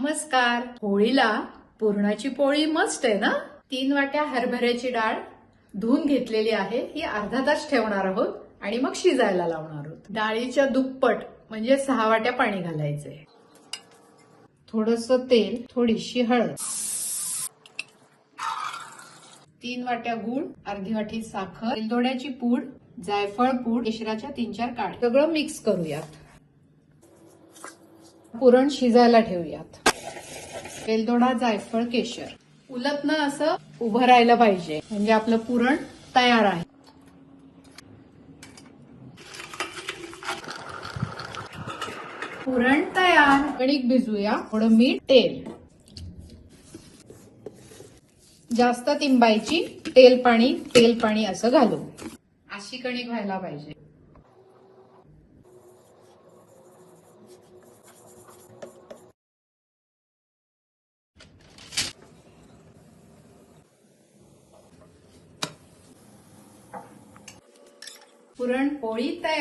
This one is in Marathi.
नमस्कार. होळीला पुरणाची पोळी मस्त आहे ना. 3 वाट्या हरभऱ्याची डाळ धुवून घेतलेली आहे. ही अर्धा तास ठेवणार आहोत आणि मग शिजायला लावणार आहोत. डाळीच्या दुप्पट म्हणजे 6 वाट्या पाणी घालायचे. थोडंसं तेल, थोडीशी हळद, 3 वाट्या गूळ, अर्धी वाटी साखर, वेलदोड्याची पूड, जायफळ पूड, केशराच्या 3-4 काड्या, सगळं मिक्स करूयात. पुरण शिजायला ठेवूयात. वेलदोडा, जायफळ, केशर उलटनं असं उभं राहायला पाहिजे म्हणजे आपलं पुरण तयार आहे. पुरण तयार. कणिक भिजूया. थोडं मीठ, तेल, जास्त तिंबायची. तेल पाणी असं घालू. अशी कणिक व्हायला पाहिजे. पुरणपोळी तयार.